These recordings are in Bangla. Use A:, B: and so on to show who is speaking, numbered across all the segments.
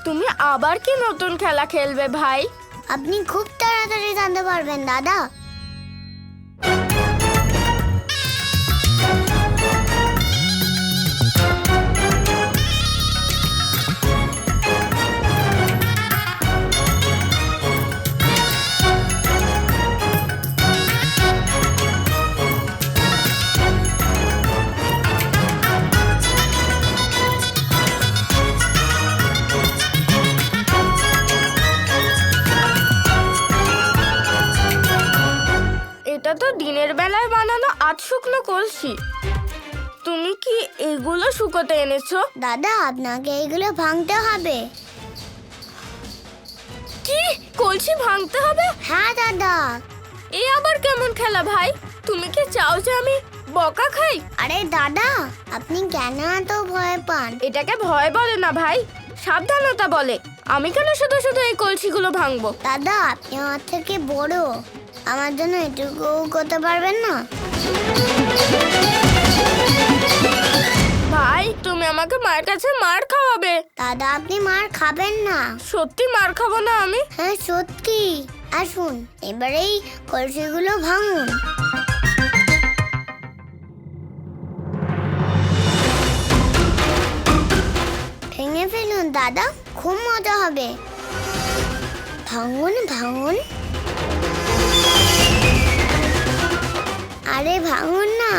A: তুমি আবার কি নতুন খেলা খেলবে ভাই?
B: আপনি খুব তাড়াতাড়ি জানতে পারবেন দাদা।
A: এটা তো দিনের বেলায় বানানো আধ শুকনো কলসি। তুমি কি এগুলো শুকোতে এনেছো?
B: দাদা আপনাকে এগুলো ভাঙতে হবে।
A: কি, কলসি ভাঙতে হবে?
B: হ্যাঁ দাদা।
A: এ আবার কেমন খেলা ভাই? তুমি কি চাও যে আমি বকা খাই?
B: আরে দাদা, আপনি কেন এত ভয় পান?
A: এটাকে ভয় বলে না ভাই, সাবধানতা বলে। আমি কেন শুধু শুধু এই কলসিগুলো ভাঙবো?
B: দাদা আপনি আমার থেকে বড়, আমার জন্য এটুকু করতে পারবেন না?
A: ভাই, তুমি আমাকে মায়ের কাছে মার খাওয়াবে।
B: দাদা আপনি মার খাবেন না।
A: সত্যি মার খাবো না আমি?
B: হ্যাঁ সত্যি। আসুন এবারেই কলসিগুলো ভাঙুন। ভেঙে ফেলুন দাদা, খুব মজা হবে। ভাঙুন ভাঙুন। আরে ভাঙুন না।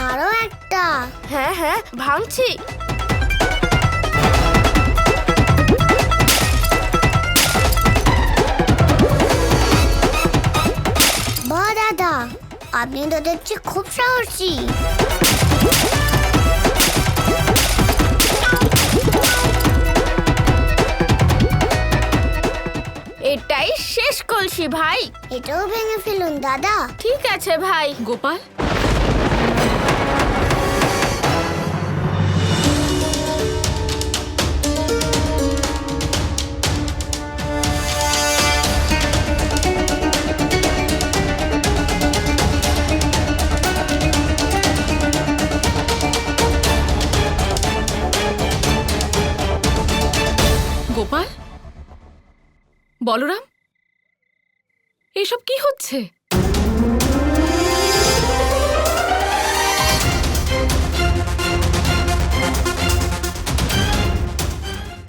B: আরো একটা।
A: হ্যাঁ হ্যাঁ, ভাঙছি।
B: বাহ দাদা, আপনি তো দেখছি খুব সাহসী।
A: এটাই শেষ কলসি ভাই।
B: এটাও ভেঙে ফেলুন দাদা।
A: ঠিক আছে ভাই।
C: গোপাল, গোপাল, বলরাম, এসব কি হচ্ছে?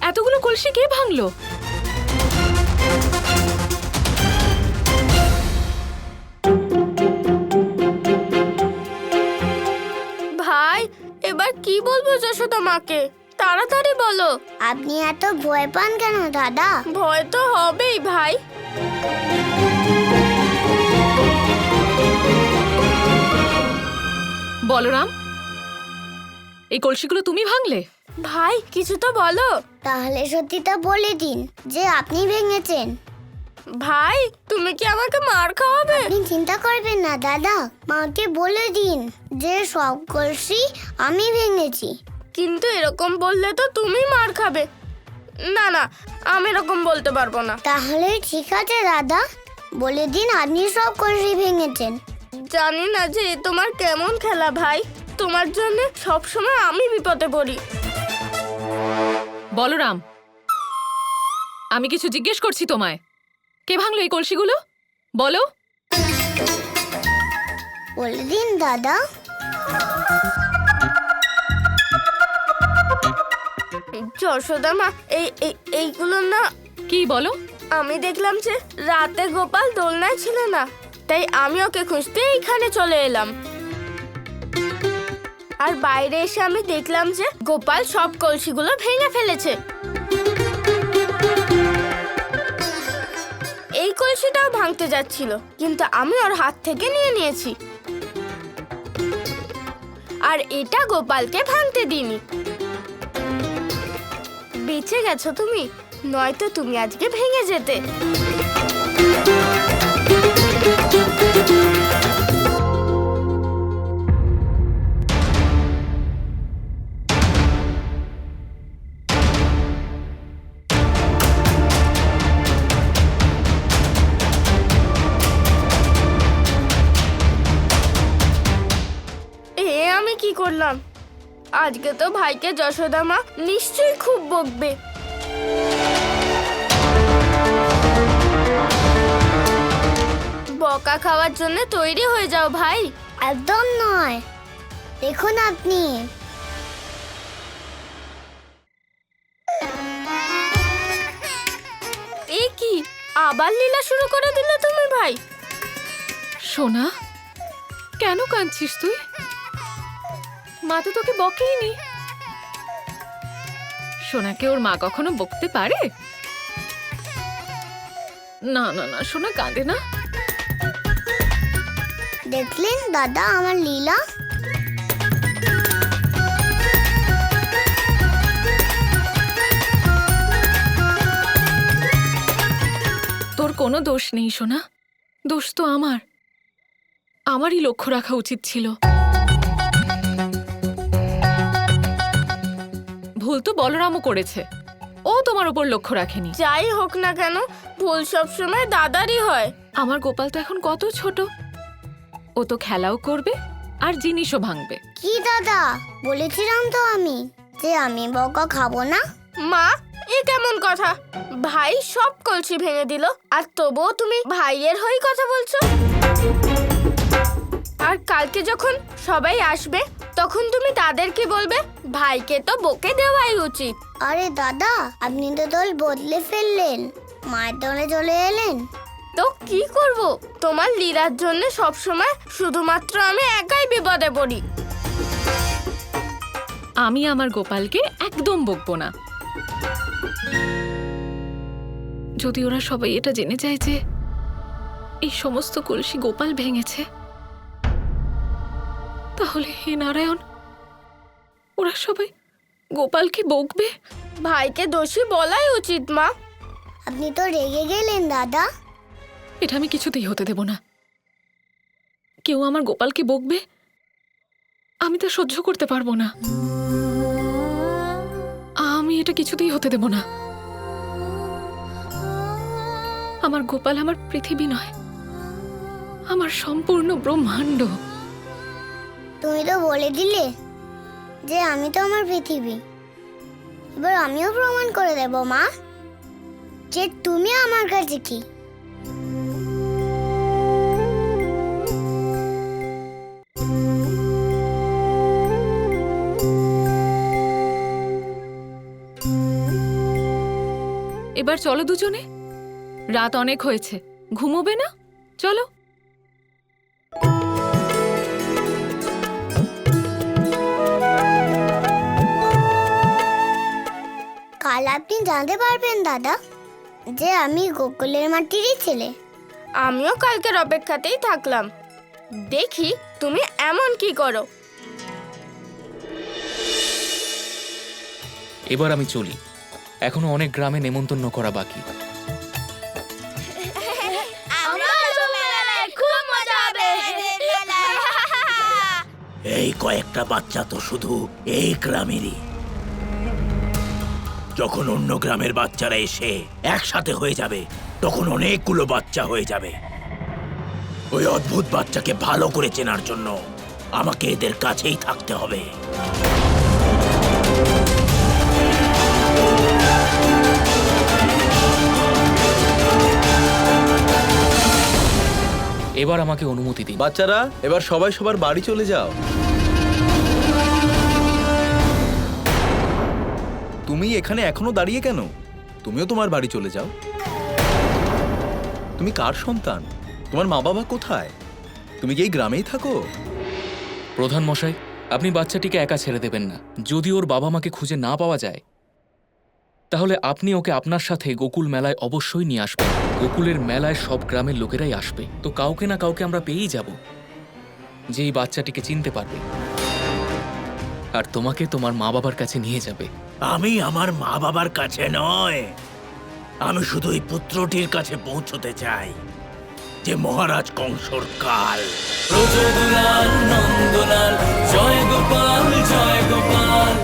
C: এতগুলো কলসি কে ভাঙলো?
A: ভাই, এবার কি বলবো যশোদা মাকে? তাড়াতাড়ি বলো।
B: আপনি এত ভয় পান কেন দাদা?
A: ভয় তো হবেই ভাই।
C: বলরাম, এই কলসিগুলো তুমি ভাঙলে?
A: ভাই, কিছু তো বলো।
B: তাহলে সত্যিটা বলে দিন যে আপনি ভেঙেছেন।
A: ভাই, তুমি কি আমাকে মার খাওয়াবে?
B: আপনি চিন্তা করবেন না দাদা, মাকে বলে দিন যে সব কলসি আমি ভেঙেছি।
A: কিন্তু এরকম বললে তো তুমি মার খাবে। না না, আমি এরকম বলতে পারবো না।
B: তাহলে ঠিক আছে দাদা, বলে দিন আপনি সব কলসি ভেঙেছেন।
A: জানি না যে এ তোমার কেমন খেলা ভাই। তোমার জন্য সবসময় আমি বিপদে পড়ি।
C: বলরাম, আমি কিছু জিজ্ঞেস করছি তোমায়। কে ভাঙলো এই কলসিগুলো? বলো।
B: বলে দিন দাদা।
A: যশোদা মা, এইগুলো না।
C: কি বলো?
A: আমি দেখলাম যে রাতে গোপাল দোলনায় ছিল না, তাই আমি ওকে খুঁজতে এইখানে চলে এলাম। আর বাইরে এসে আমি দেখলাম যে গোপাল সব কলসিগুলো ভেঙে ফেলেছে। এই কলসিটাও ভাঙতে যাচ্ছিল, কিন্তু আমি ওর হাত থেকে নিয়ে নিয়েছি। আর এটা গোপালকে ভাঙতে দিইনি। বেঁচে গেছো তুমি, নয়তো তুমি আজকে ভেঙে যেতে। করলাম। আজকে তো ভাইকে যশোদা মা নিশ্চয়ই খুব বকবে। বকা খাওয়ার জন্য তৈরি হয়ে যাও ভাই।
B: একদম নয়, দেখুন আপনি।
A: এ কি, আবার লীলা শুরু করে দিলে তুমি ভাই?
C: সোনা, কেন কাঁদছিস তুই? মা তো তোকে বকেইনি। সোনাকে ওর মা কখনো বকতে পারে? না না না, সোনা কাঁদে না।
B: দেখলেন দাদা আমার লীলা?
C: তোর কোনো দোষ নেই সোনা, দোষ তো আমার। আমারই লক্ষ্য রাখা উচিত ছিল। ভুল তো বলরামও করেছে, ও তোমার উপর লক্ষ্য রাখেনি।
A: যাই হোক না কেন, ভুল সবসময় দাদারই হয়।
C: আমার গোপাল তো এখন কত ছোট, ও তো খেলাও করবে আর জিনিসও ভাঙবে।
B: কি দাদা, বলেছিলাম তো আমি যে আমি বকা খাবো না।
A: মা, এ কেমন কথা? ভাই সব কলসি ভেঙে দিল, আর তবুও তুমি ভাইয়ের হয়ে কথা বলছো। আর কালকে যখন সবাই আসবে তখন তুমি তাদের কি বলবে? ভাইকে তো বকে দেওয়াই উচিত।
B: আরে দাদা, আপনি তো দল বদলে ফেললেন, মায়ের দলে চলে এলেন।
A: তো কি করব? তোমার লীলার জন্য সবসময় শুধুমাত্র আমি একাই বিপদে পড়ি।
C: আমি আমার গোপালকে একদম বকবো না। যদি ওরা সবাই এটা জেনে যায় যে এই সমস্ত কলসি গোপাল ভেঙেছে, তাহলে হে নারায়ণ, ওরা সবাই গোপালকে বকবে।
A: ভাইকে দোষী বলাই উচিত মা।
B: আপনি তো রেগে গেলেন দাদা।
C: এটা আমি কিছুতেই হতে দেব না। কেউ আমার গোপালকে বকবে, আমি তা সহ্য করতে পারবো না। আমি এটা কিছুতেই হতে দেব না। আমার গোপাল আমার পৃথিবী নয়, আমার সম্পূর্ণ ব্রহ্মাণ্ড।
B: তুমি তো বলে দিলে যে আমি তো আমার পৃথিবী। এবার আমিও প্রমাণ করে দেব মা যে তুমি আমার কাছে কি।
C: এবার চলো দুজনে, রাত অনেক হয়েছে, ঘুমোবে না? চলো।
B: কাল আপনি জানতে পারবেন দাদা যে আমি গোকুলের মাটিরই ছেলে।
A: আমিও কালকের অপেক্ষাতেই থাকলাম, দেখি তুমি এমন কি করো।
D: এবার আমি চলি, এখনো অনেক গ্রামে নেমন্তন্ন করা বাকি।
E: এই কয়েকটা বাচ্চা তো শুধু এই গ্রামেরই। যখন অন্য গ্রামের বাচ্চারা এসে একসাথে হয়ে যাবে তখন অনেকগুলো বাচ্চা হয়ে যাবে। ওই অদ্ভুত বাচ্চাকে ভালো করে চেনার জন্য আমাকে এদের কাছেই থাকতে হবে।
D: এবার আমাকে অনুমতি দিন।
F: বাচ্চারা, এবার সবাই সবার বাড়ি চলে যাও। তুমি এখানে এখনো দাঁড়িয়ে কেন? তুমিও তোমার বাড়ি চলে যাও। তুমি কার সন্তান? তোমার মা বাবা কোথায়? তুমি কি এই গ্রামেই থাকো?
D: প্রধান মশাই, আপনি বাচ্চাটিকে একা ছেড়ে দেবেন না। যদি ওর বাবা মাকে খুঁজে না পাওয়া যায় তাহলে আপনি ওকে আপনার সাথে গোকুল মেলায় অবশ্যই নিয়ে আসবেন। গোকুলের মেলায় সব গ্রামের লোকেরাই আসবে, তো কাউকে না কাউকে আমরা পেয়েই যাব যে এই বাচ্চাটিকে চিনতে পারবে আর তোমাকে তোমার মা বাবার কাছে নিয়ে যাবে।
E: আমি আমার মা বাবার কাছে নয়, আমি শুধু এই পুত্রটির কাছে পৌঁছতে চাই যে মহারাজ কংসর কাল।
G: প্রজদুলাল নন্দলাল, জয় গোপাল জয় গোপাল।